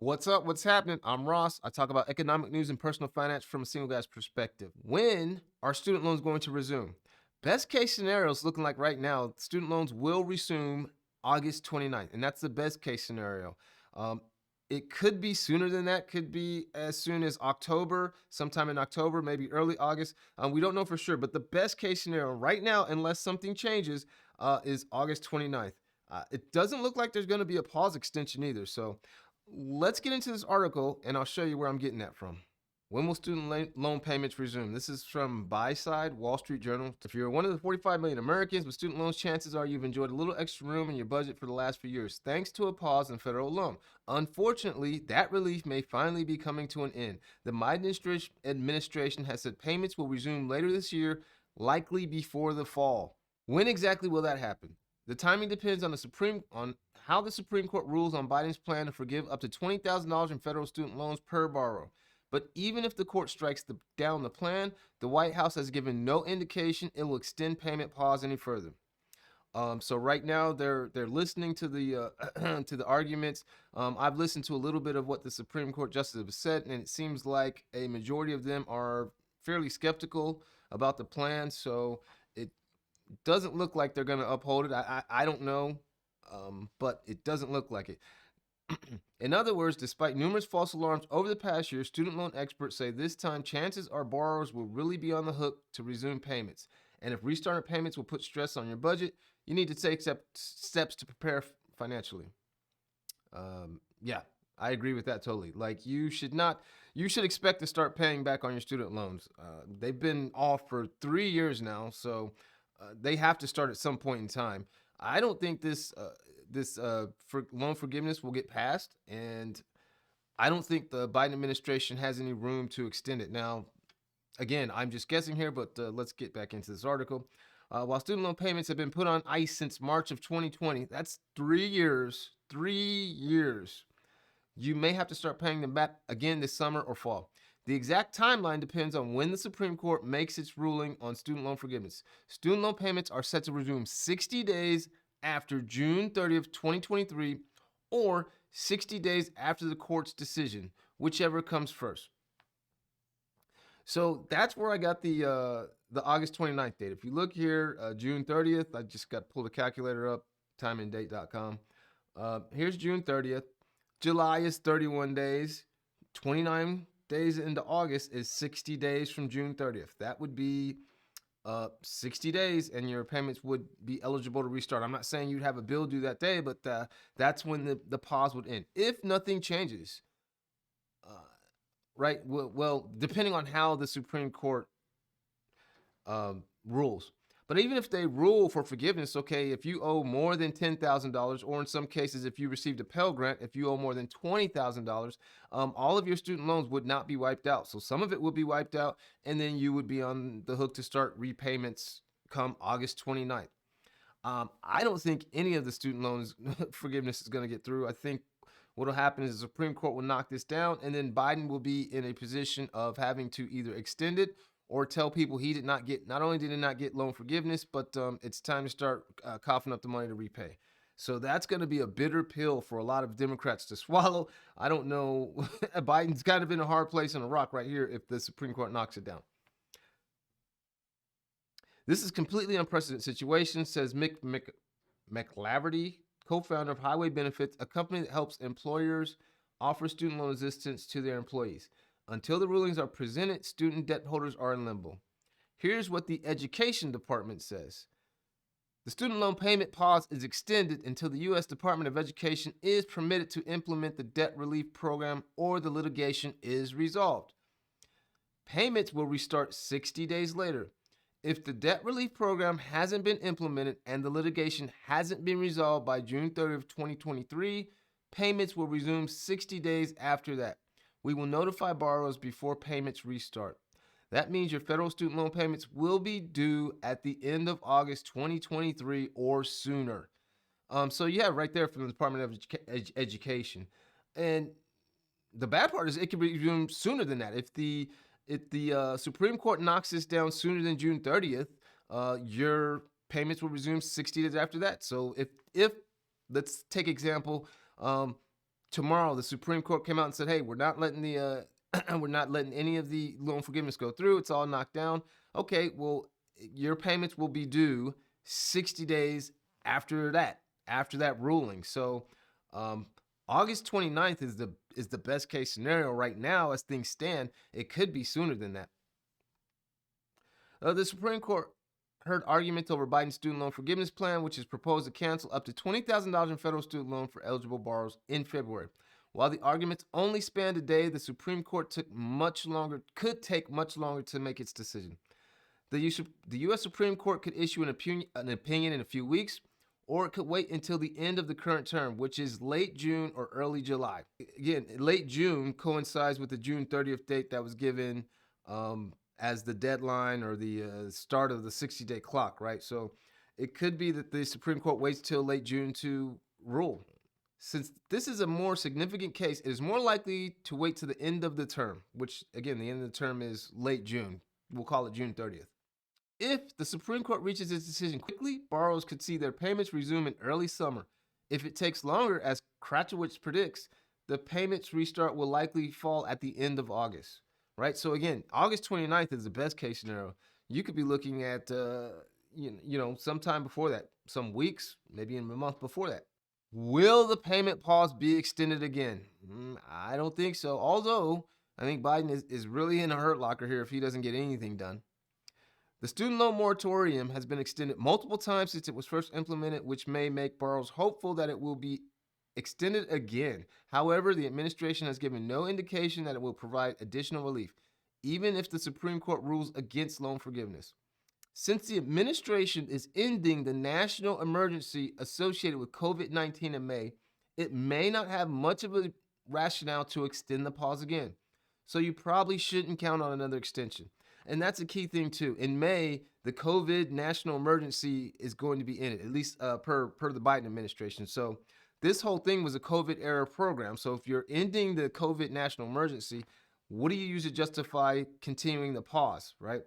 What's up? What's happening? I'm Ross. I talk about economic news and personal finance from a single guy's perspective. When are student loans going to resume? Best case scenario is looking like right now, student loans will resume August 29th, and that's the best case scenario. Um, it could be sooner than that, could be as soon as October, sometime in October, maybe early August. We don't know for sure, but the best case scenario right now, unless something changes, is August 29th. It doesn't look like there's going to be a pause extension either. So let's get into this article and I'll show you where I'm getting that from. When will student loan payments resume? This is from Buy Side, Wall Street Journal. If you're one of the 45 million Americans with student loans, chances are you've enjoyed a little extra room in your budget for the last few years, thanks to a pause in federal loan. Unfortunately, that relief may finally be coming to an end. The Biden administration has said payments will resume later this year, likely before the fall. When exactly will that happen? The timing depends on how the Supreme Court rules on Biden's plan to forgive up to $20,000 in federal student loans per borrower. But even if the court strikes down the plan, the White House has given no indication it will extend payment pause any further. So right now they're listening to the to the arguments. I've listened to a little bit of what the Supreme Court justices have said, and it seems like a majority of them are fairly skeptical about the plan. So it doesn't look like they're going to uphold it. I don't know, but it doesn't look like it. In other words, despite numerous false alarms over the past year, student loan experts say this time chances are borrowers will really be on the hook to resume payments. And if restarting payments will put stress on your budget, you need to take steps to prepare financially. Yeah, I agree with that totally. Like you should expect to start paying back on your student loans. They've been off for 3 years now, so they have to start at some point in time. I don't think this loan forgiveness will get passed, and I don't think the Biden administration has any room to extend it. Now, again, I'm just guessing here, but let's get back into this article. While student loan payments have been put on ice since March of 2020, that's 3 years. 3 years. You may have to start paying them back again this summer or fall. The exact timeline depends on when the Supreme Court makes its ruling on student loan forgiveness. Student loan payments are set to resume 60 days after June 30th, 2023, or 60 days after the court's decision, whichever comes first. So that's where I got the August 29th date. If you look here, June 30th, I just got to pull the calculator up, timeanddate.com. Here's June 30th. July is 31 days. 29 days into August is 60 days from June 30th. That would be 60 days and your payments would be eligible to restart. I'm not saying you'd have a bill due that day, but that's when the pause would end. If nothing changes, right? Well, depending on how the Supreme Court rules. But even if they rule for forgiveness, okay, if you owe more than $10,000, or in some cases, if you received a Pell Grant, if you owe more than $20,000, all of your student loans would not be wiped out. So some of it would be wiped out, and then you would be on the hook to start repayments come August 29th. I don't think any of the student loans forgiveness is going to get through. I think what will happen is the Supreme Court will knock this down, and then Biden will be in a position of having to either extend it or tell people he did not get, not only did he not get loan forgiveness, but it's time to start coughing up the money to repay. So that's going to be a bitter pill for a lot of Democrats to swallow. I don't know. Biden's kind of in a hard place in a rock right here if the Supreme Court knocks it down. This is completely unprecedented situation, says Mick McLaverty, co-founder of Highway Benefits, a company that helps employers offer student loan assistance to their employees. Until the rulings are presented, student debt holders are in limbo. Here's what the Education Department says. The student loan payment pause is extended until the U.S. Department of Education is permitted to implement the debt relief program or the litigation is resolved. Payments will restart 60 days later. If the debt relief program hasn't been implemented and the litigation hasn't been resolved by June 30th, 2023, payments will resume 60 days after that. We will notify borrowers before payments restart. That means your federal student loan payments will be due at the end of August 2023 or sooner. So you have right there from the Department of Education. And the bad part is it can be resumed sooner than that. If the Supreme Court knocks this down sooner than June 30th, your payments will resume 60 days after that. So if let's take example, tomorrow the Supreme Court came out and said, hey, we're not letting the we're not letting any of the loan forgiveness go through. It's all knocked down. Okay, well, your payments will be due 60 days after that ruling. So August 29th is the best case scenario right now as things stand. It could be sooner than that. The Supreme Court heard arguments over Biden's student loan forgiveness plan, which is proposed to cancel up to $20,000 in federal student loan for eligible borrowers in February. While the arguments only spanned a day, the Supreme Court could take much longer to make its decision. The U.S. Supreme Court could issue an opinion in a few weeks, or it could wait until the end of the current term, which is late June or early July. Again, late June coincides with the June 30th date that was given as the deadline or the start of the 60-day clock, right? So it could be that the Supreme Court waits till late June to rule. Since this is a more significant case, it is more likely to wait to the end of the term, which, again, the end of the term is late June. We'll call it June 30th. If the Supreme Court reaches its decision quickly, borrowers could see their payments resume in early summer. If it takes longer, as Kratowicz predicts, the payments restart will likely fall at the end of August. Right? So again, August 29th is the best case scenario. You could be looking at, sometime before that, some weeks, maybe in a month before that. Will the payment pause be extended again? I don't think so. Although, I think Biden is really in a hurt locker here if he doesn't get anything done. The student loan moratorium has been extended multiple times since it was first implemented, which may make borrowers hopeful that it will be extended again. However, the administration has given no indication that it will provide additional relief, even if the Supreme Court rules against loan forgiveness. Since the administration is ending the national emergency associated with COVID-19 in May, it may not have much of a rationale to extend the pause again. So you probably shouldn't count on another extension. And that's a key thing too. In May, the COVID national emergency is going to be ended, at least per the Biden administration. So this whole thing was a COVID era program. So if you're ending the COVID national emergency, what do you use to justify continuing the pause, right?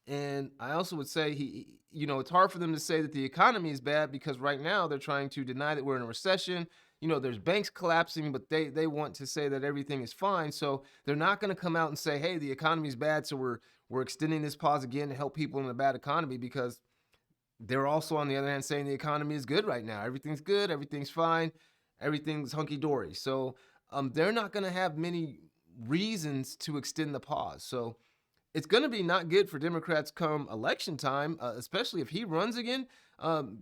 And I also would say it's hard for them to say that the economy is bad because right now they're trying to deny that we're in a recession. There's banks collapsing, but they want to say that everything is fine. So they're not going to come out and say, hey, the economy is bad, so we're extending this pause again to help people in a bad economy, because they're also, on the other hand, saying the economy is good right now. Everything's good. Everything's fine. Everything's hunky-dory. So they're not going to have many reasons to extend the pause. So it's going to be not good for Democrats come election time, especially if he runs again.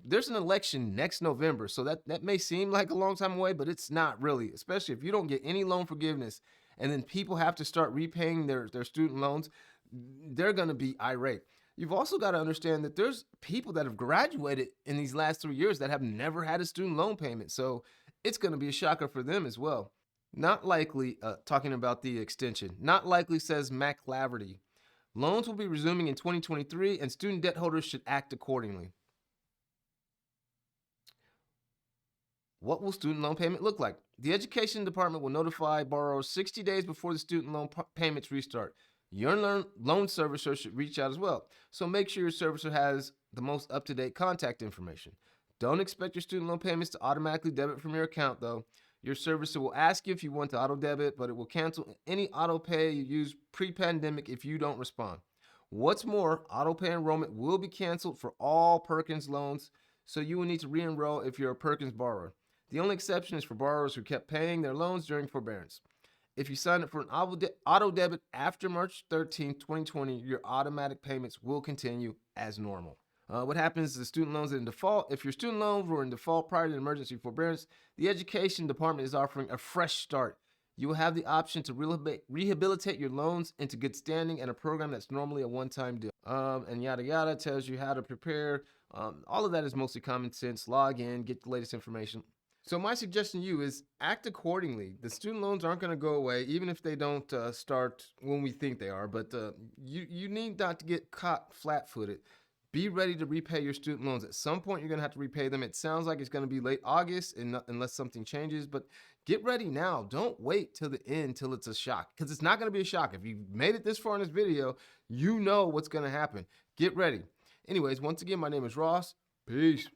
There's an election next November. So that may seem like a long time away, but it's not really, especially if you don't get any loan forgiveness and then people have to start repaying their student loans. They're going to be irate. You've also got to understand that there's people that have graduated in these last 3 years that have never had a student loan payment. So it's going to be a shocker for them as well. Not likely, talking about the extension, not likely, says Mac Laverty. Loans will be resuming in 2023 and student debt holders should act accordingly. What will student loan payment look like? The Education Department will notify borrowers 60 days before the student loan payments restart. Your loan servicer should reach out as well. So make sure your servicer has the most up-to-date contact information. Don't expect your student loan payments to automatically debit from your account, though. Your servicer will ask you if you want to auto debit, but it will cancel any auto pay you used pre-pandemic if you don't respond. What's more, auto pay enrollment will be canceled for all Perkins loans, so you will need to re-enroll if you're a Perkins borrower. The only exception is for borrowers who kept paying their loans during forbearance. If you sign up for an auto debit after March 13, 2020, your automatic payments will continue as normal. What happens is the student loans in default. If your student loans were in default prior to the emergency forbearance, the Education Department is offering a fresh start. You will have the option to rehabilitate your loans into good standing and a program that's normally a one-time deal. And yada yada, tells you how to prepare. All of that is mostly common sense. Log in, get the latest information. So my suggestion to you is act accordingly. The student loans aren't going to go away, even if they don't start when we think they are. But you need not to get caught flat-footed. Be ready to repay your student loans. At some point, you're going to have to repay them. It sounds like it's going to be late August unless something changes. But get ready now. Don't wait till the end till it's a shock, because it's not going to be a shock. If you've made it this far in this video, you know what's going to happen. Get ready. Anyways, once again, my name is Ross. Peace.